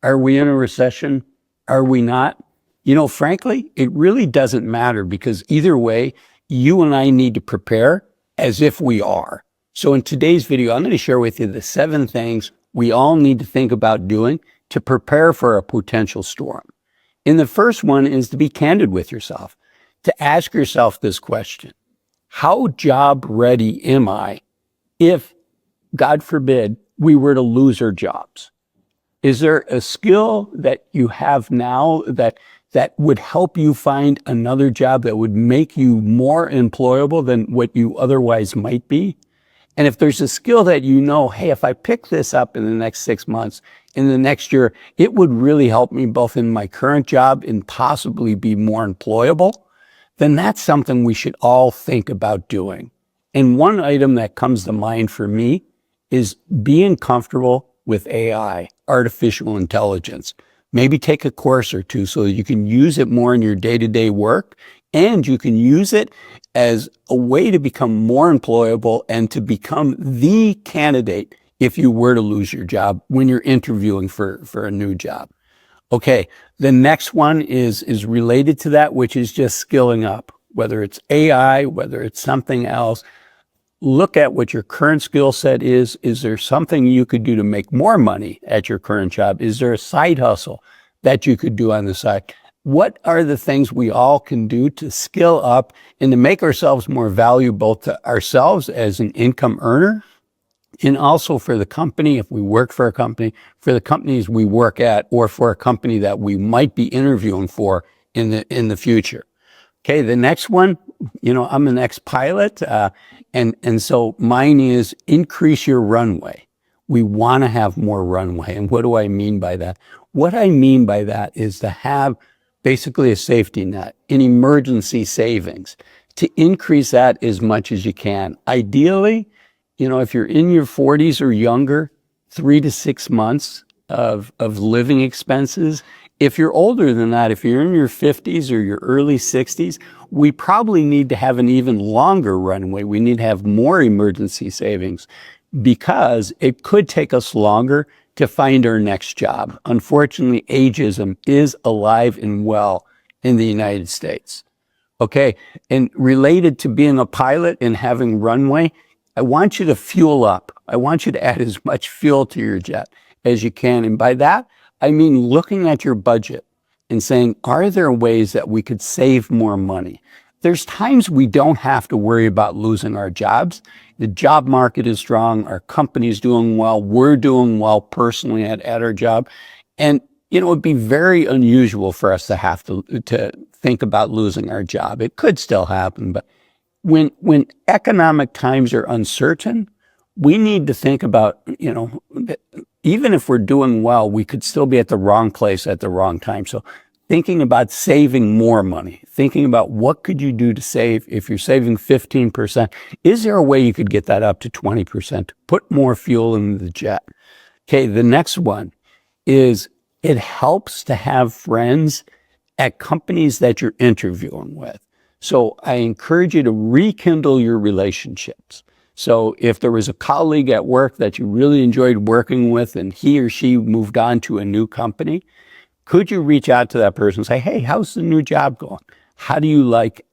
Are we in a recession? Are we not? Frankly, it really doesn't matter because either way, you and I need to prepare as if we are. So in today's video, I'm going to share with you the 7 things we all need to think about doing to prepare for a potential storm. And the first one is to be candid with yourself, to ask yourself this question: how job ready am I if, God forbid, we were to lose our jobs? Is there a skill that you have now that would help you find another job that would make you more employable than what you otherwise might be? And if there's a skill that hey, if I pick this up in the next 6 months, in the next year, it would really help me both in my current job and possibly be more employable, then that's something we should all think about doing. And one item that comes to mind for me is being comfortable with AI, artificial intelligence. Maybe take a course or two so that you can use it more in your day-to-day work, and you can use it as a way to become more employable and to become the candidate if you were to lose your job when you're interviewing for a new job. Okay, the next one is related to that, which is just skilling up, whether it's AI, whether it's something else. Look at what your current skill set is. Is there something you could do to make more money at your current job? Is there a side hustle that you could do on the side? What are the things we all can do to skill up and to make ourselves more valuable to ourselves as an income earner, and also for the company, if we work for a company, for the companies we work at, or for a company that we might be interviewing for in the future? Okay, the next one, I'm an ex-pilot, and so mine is increase your runway. We want to have more runway. And what do I mean by that? What I mean by that is to have basically a safety net, an emergency savings, to increase that as much as you can. Ideally, if you're in your 40s or younger, 3 to 6 months of living expenses. If you're older than that, if you're in your 50s or your early 60s, we probably need to have an even longer runway. We need to have more emergency savings because it could take us longer to find our next job. Unfortunately, ageism is alive and well in the United States. Okay, and related to being a pilot and having runway, I want you to fuel up. I want you to add as much fuel to your jet as you can. And by that, I mean looking at your budget and saying, are there ways that we could save more money? There's times we don't have to worry about losing our jobs. The job market is strong. Our company's doing well. We're doing well personally at our job. And, it'd be very unusual for us to have to think about losing our job. It could still happen, but when economic times are uncertain, we need to think about, even if we're doing well, we could still be at the wrong place at the wrong time. So thinking about saving more money, thinking about what could you do to save. If you're saving 15%, is there a way you could get that up to 20%, to put more fuel in the jet? Okay, the next one is it helps to have friends at companies that you're interviewing with. So I encourage you to rekindle your relationships. So if there was a colleague at work that you really enjoyed working with and he or she moved on to a new company, could you reach out to that person and say, hey, how's the new job going? How do you like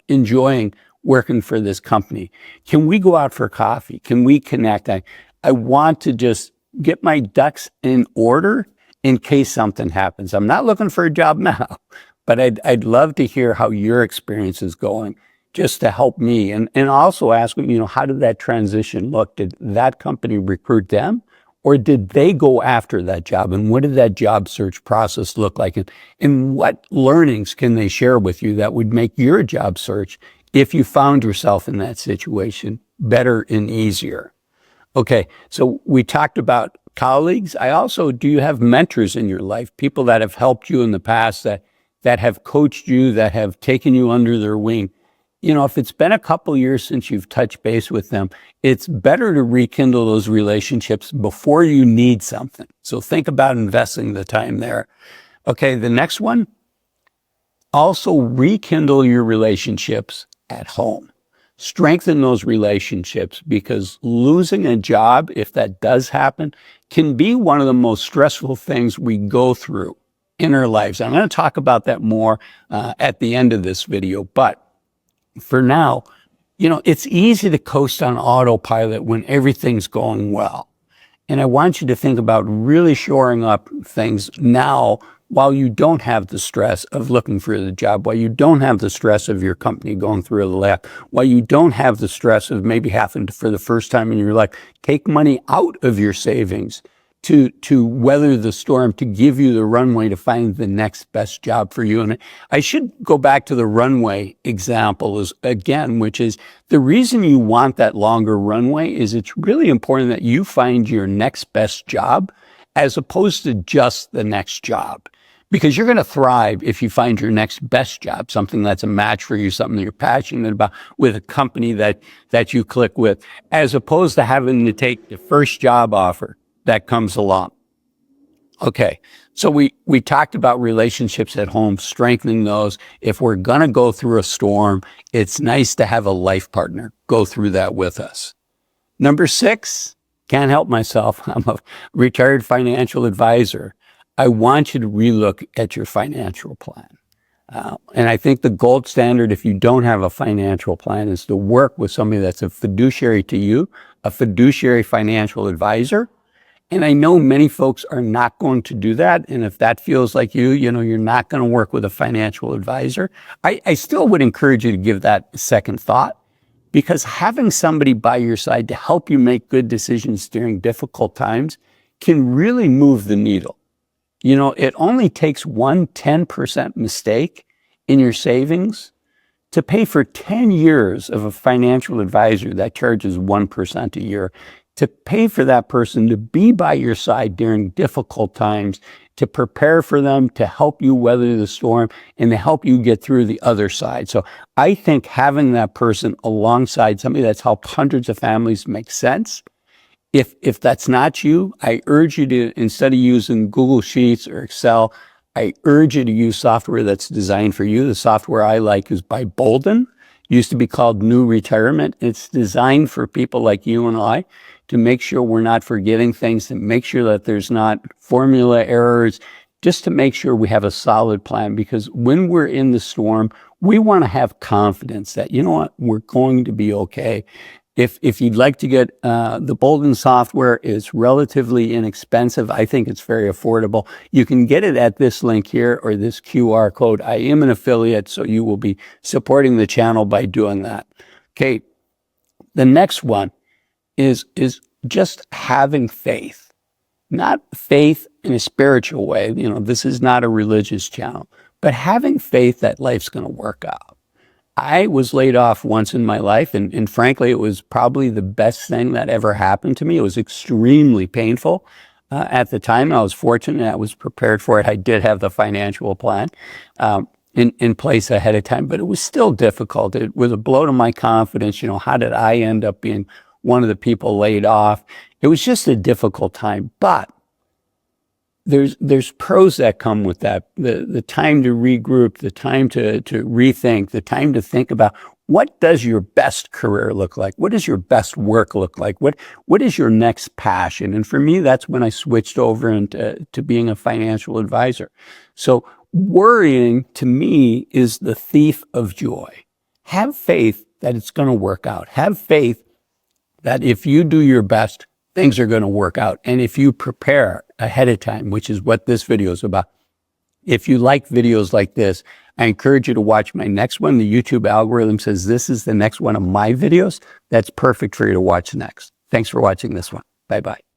enjoying working for this company? Can we go out for coffee? Can we connect? I want to just get my ducks in order in case something happens. I'm not looking for a job now, but I'd love to hear how your experience is going, just to help me. And also ask them, how did that transition look? Did that company recruit them, or did they go after that job? And what did that job search process look like? And what learnings can they share with you that would make your job search, if you found yourself in that situation, better and easier? Okay, so we talked about colleagues. Do you have mentors in your life, people that have helped you in the past, that have coached you, that have taken you under their wing? If it's been a couple years since you've touched base with them, it's better to rekindle those relationships before you need something. So think about investing the time there. Okay, the next one, also rekindle your relationships at home. strengthen those relationships, because losing a job, if that does happen, can be one of the most stressful things we go through in our lives. I'm going to talk about that more at the end of this video, but for now, it's easy to coast on autopilot when everything's going well. And I want you to think about really shoring up things now while you don't have the stress of looking for the job, while you don't have the stress of your company going through a layoff, while you don't have the stress of maybe having to, for the first time in your life, take money out of your savings to weather the storm, to give you the runway to find the next best job for you. And I should go back to the runway example again, which is the reason you want that longer runway is it's really important that you find your next best job as opposed to just the next job. Because you're going to thrive if you find your next best job, something that's a match for you, something that you're passionate about, with a company that you click with, as opposed to having to take the first job offer that comes along. Okay, so we talked about relationships at home, strengthening those. If we're going to go through a storm, it's nice to have a life partner go through that with us. Number 6, can't help myself. I'm a retired financial advisor. I want you to relook at your financial plan. And I think the gold standard, if you don't have a financial plan, is to work with somebody that's a fiduciary to you, a fiduciary financial advisor. And I know many folks are not going to do that. And if that feels like you're not going to work with a financial advisor, I still would encourage you to give that a second thought, because having somebody by your side to help you make good decisions during difficult times can really move the needle. It only takes 10% mistake in your savings to pay for 10 years of a financial advisor that charges 1% a year, to pay for that person to be by your side during difficult times, to prepare for them, to help you weather the storm, and to help you get through the other side. So I think having that person alongside somebody that's helped hundreds of families makes sense. If that's not you, I urge you to, instead of using Google Sheets or Excel, I urge you to use software that's designed for you. The software I like is by Bolden. It used to be called New Retirement. It's designed for people like you and I to make sure we're not forgetting things, to make sure that there's not formula errors, just to make sure we have a solid plan. Because when we're in the storm, we want to have confidence that, we're going to be okay. If you'd like to get the Bolden software, it's relatively inexpensive. I think it's very affordable. You can get it at this link here or this QR code. I am an affiliate, so you will be supporting the channel by doing that. Okay, the next one is just having faith. Not faith in a spiritual way. This is not a religious channel, but having faith that life's going to work out. I was laid off once in my life, and frankly, it was probably the best thing that ever happened to me. It was extremely painful. At the time, I was fortunate. I was prepared for it. I did have the financial plan in place ahead of time, but it was still difficult. It was a blow to my confidence. How did I end up being one of the people laid off? It was just a difficult time, but there's pros that come with that. The time to regroup, the time to rethink, the time to think about what does your best career look like? What does your best work look like? What is your next passion? And for me, that's when I switched over to being a financial advisor. So worrying to me is the thief of joy. Have faith that it's going to work out. Have faith that if you do your best, things are going to work out. And if you prepare ahead of time, which is what this video is about, if you like videos like this, I encourage you to watch my next one. The YouTube algorithm says this is the next one of my videos. That's perfect for you to watch next. Thanks for watching this one. Bye-bye.